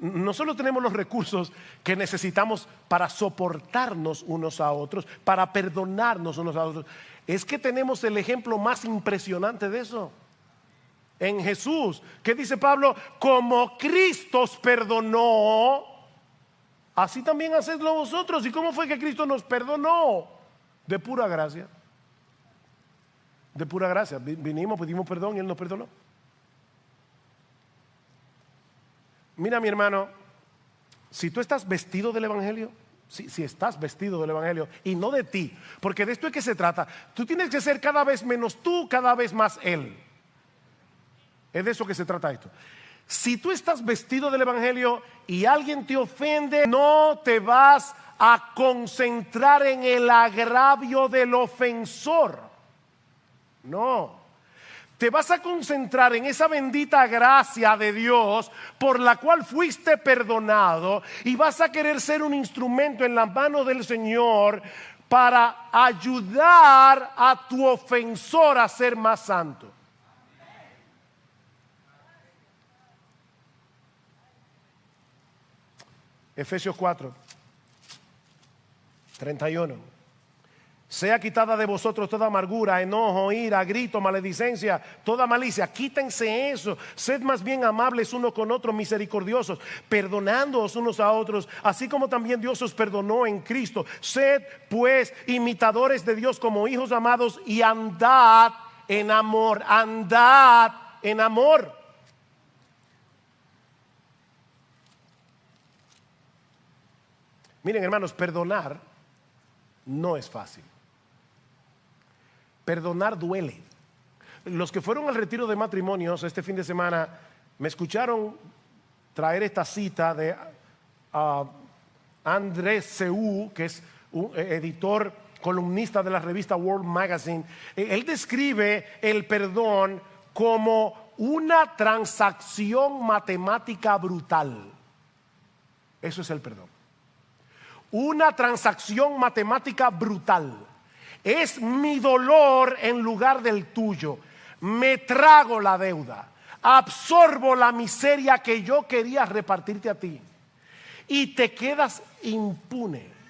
No solo tenemos los recursos que necesitamos para soportarnos unos a otros, para perdonarnos unos a otros, es que tenemos el ejemplo más impresionante de eso. En Jesús, ¿qué dice Pablo? Como Cristo os perdonó, así también hacedlo vosotros. ¿Y cómo fue que Cristo nos perdonó? De pura gracia. De pura gracia. Vinimos, pedimos perdón y Él nos perdonó. Mira, mi hermano, si tú estás vestido del Evangelio, si estás vestido del Evangelio y no de ti, porque de esto es que se trata, tú tienes que ser cada vez menos tú, cada vez más Él. Es de eso que se trata esto. Si tú estás vestido del Evangelio y alguien te ofende, no te vas a concentrar en el agravio del ofensor. No. Te vas a concentrar en esa bendita gracia de Dios por la cual fuiste perdonado y vas a querer ser un instrumento en la mano del Señor para ayudar a tu ofensor a ser más santo. Efesios 4, 31. Sea quitada de vosotros toda amargura, enojo, ira, grito, maledicencia, toda malicia. Quítense eso. Sed más bien amables unos con otros, misericordiosos, perdonándoos unos a otros, así como también Dios os perdonó en Cristo. Sed pues imitadores de Dios como hijos amados y andad en amor. Andad en amor. Miren, hermanos, perdonar no es fácil. Perdonar duele. Los que fueron al retiro de matrimonios este fin de semana me escucharon traer esta cita de Andrés Seú, que es un editor columnista de la revista World Magazine, él describe el perdón como una transacción matemática brutal. Eso es el perdón. Una transacción matemática brutal. Es mi dolor en lugar del tuyo. Me trago la deuda. Absorbo la miseria que yo quería repartirte a ti. Y te quedas impune.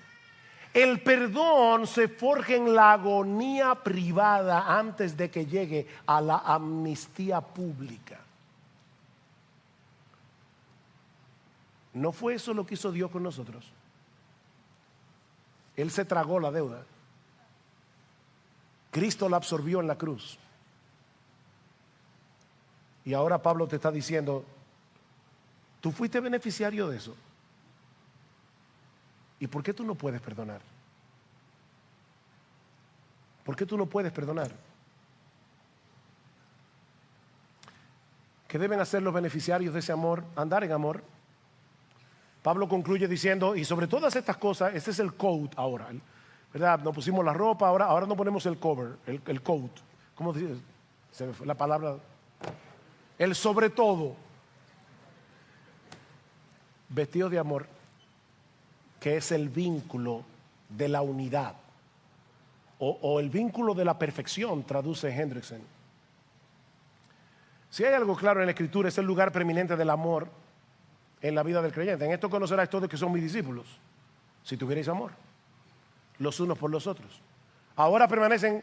El perdón se forja en la agonía privada antes de que llegue a la amnistía pública. ¿No fue eso lo que hizo Dios con nosotros? Él se tragó la deuda. Cristo la absorbió en la cruz. Y ahora Pablo te está diciendo, tú fuiste beneficiario de eso. ¿Y por qué tú no puedes perdonar? ¿Por qué tú no puedes perdonar? ¿Qué deben hacer los beneficiarios de ese amor? Andar en amor. Pablo concluye diciendo, y sobre todas estas cosas, este es el coat ahora, ¿verdad? Nos pusimos la ropa, ahora nos ponemos el cover, el coat. ¿Cómo dice? Se me fue la palabra. El sobre todo. Vestido de amor, que es el vínculo de la unidad, o el vínculo de la perfección, traduce Hendrickson. Si hay algo claro en la Escritura, es el lugar preeminente del amor en la vida del creyente. En esto conoceráis todos que son mis discípulos, si tuvierais amor los unos por los otros. Ahora permanecen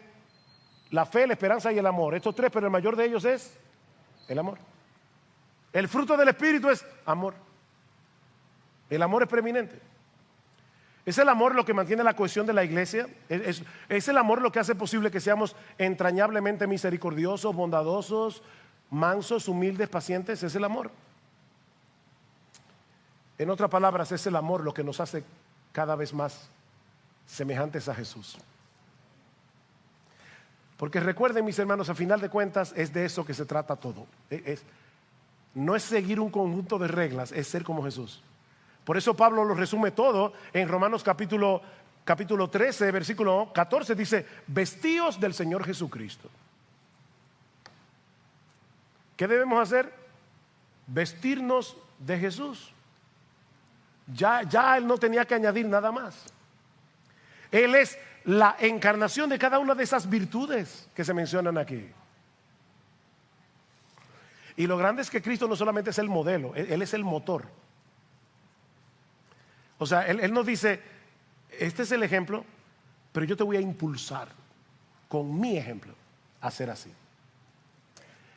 la fe, la esperanza y el amor. Estos tres, pero el mayor de ellos es el amor. El fruto del Espíritu es amor. El amor es preeminente. ¿Es el amor lo que mantiene la cohesión de la iglesia? ¿Es el amor lo que hace posible que seamos entrañablemente misericordiosos, bondadosos, mansos, humildes, pacientes? Es el amor. En otras palabras, es el amor lo que nos hace cada vez más semejantes a Jesús. Porque recuerden, mis hermanos, a final de cuentas es de eso que se trata todo. No es seguir un conjunto de reglas, es ser como Jesús. Por eso Pablo lo resume todo en Romanos capítulo 13, versículo 14, dice, vestíos del Señor Jesucristo. ¿Qué debemos hacer? Vestirnos de Jesús. Ya Él no tenía que añadir nada más. Él es la encarnación de cada una de esas virtudes que se mencionan aquí. Y lo grande es que Cristo no solamente es el modelo, Él es el motor. O sea, él nos dice, este es el ejemplo, pero yo te voy a impulsar con mi ejemplo a ser así.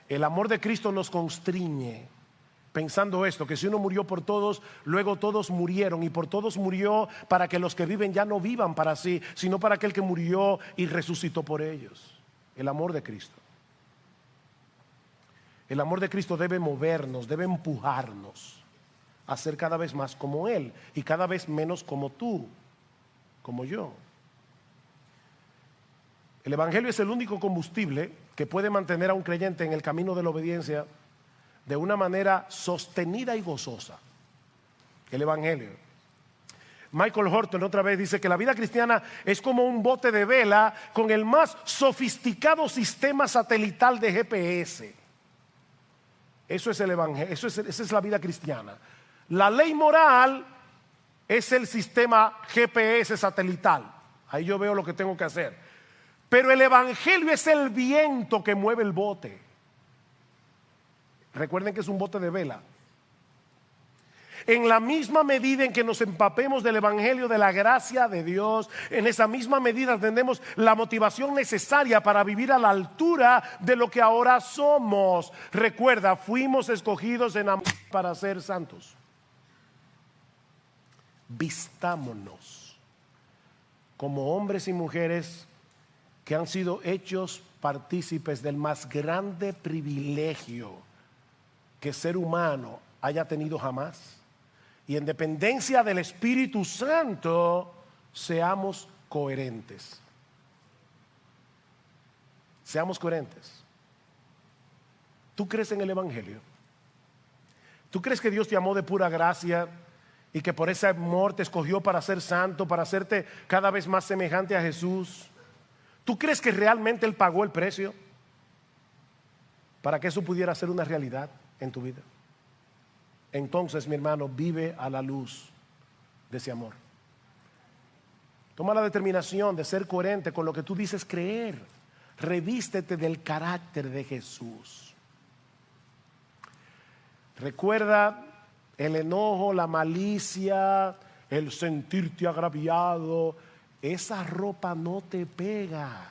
El amor de Cristo nos constriñe pensando esto, que si uno murió por todos, luego todos murieron, y por todos murió para que los que viven ya no vivan para sí, sino para aquel que murió y resucitó por ellos. El amor de Cristo. El amor de Cristo debe movernos, debe empujarnos a ser cada vez más como Él y cada vez menos como tú, como yo. El Evangelio es el único combustible que puede mantener a un creyente en el camino de la obediencia de una manera sostenida y gozosa. El Evangelio. Michael Horton otra vez dice que la vida cristiana es como un bote de vela con el más sofisticado sistema satelital de GPS. Eso es el Evangelio, esa es la vida cristiana. La ley moral es el sistema GPS satelital. Ahí yo veo lo que tengo que hacer. Pero el Evangelio es el viento que mueve el bote. Recuerden que es un bote de vela. En la misma medida en que nos empapemos del Evangelio de la gracia de Dios, en esa misma medida tendremos la motivación necesaria para vivir a la altura de lo que ahora somos. Recuerda, fuimos escogidos en amor para ser santos. Vistámonos como hombres y mujeres que han sido hechos partícipes del más grande privilegio que ser humano haya tenido jamás. Y en dependencia del Espíritu Santo, seamos coherentes. Seamos coherentes. ¿Tú crees en el Evangelio? ¿Tú crees que Dios te amó de pura gracia y que por ese amor te escogió para ser santo, para hacerte cada vez más semejante a Jesús. ¿Tú crees que realmente Él pagó el precio para que eso pudiera ser una realidad en tu vida? Entonces, mi hermano, vive a la luz de ese amor. Toma la determinación de ser coherente con lo que tú dices creer. Revístete del carácter de Jesús. Recuerda el enojo, la malicia, el sentirte agraviado. Esa ropa no te pega.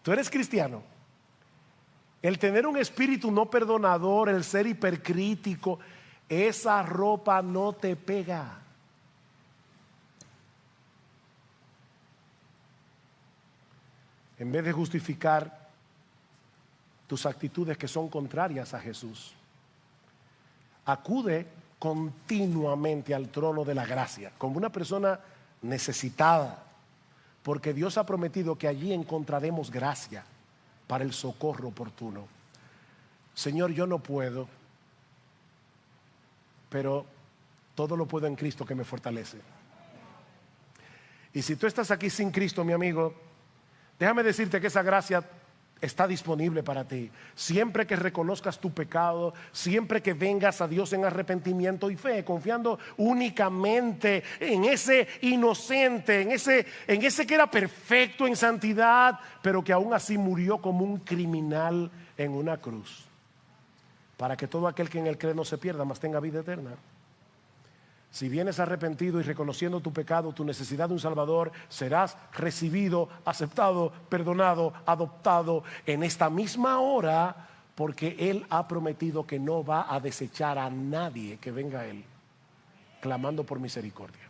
Tú eres cristiano. El tener un espíritu no perdonador, el ser hipercrítico, esa ropa no te pega. En vez de justificar tus actitudes que son contrarias a Jesús, acude continuamente al trono de la gracia, como una persona necesitada, porque Dios ha prometido que allí encontraremos gracia para el socorro oportuno. Señor, yo no puedo, pero todo lo puedo en Cristo que me fortalece. Y si tú estás aquí sin Cristo, mi amigo, déjame decirte que esa gracia está disponible para ti. Siempre que reconozcas tu pecado, siempre que vengas a Dios en arrepentimiento y fe, confiando únicamente en ese inocente, en ese que era perfecto en santidad, pero que aún así murió como un criminal en una cruz, para que todo aquel que en él cree no se pierda, mas tenga vida eterna. Si vienes arrepentido y reconociendo tu pecado, tu necesidad de un Salvador, serás recibido, aceptado, perdonado, adoptado en esta misma hora, porque Él ha prometido que no va a desechar a nadie que venga a Él, clamando por misericordia.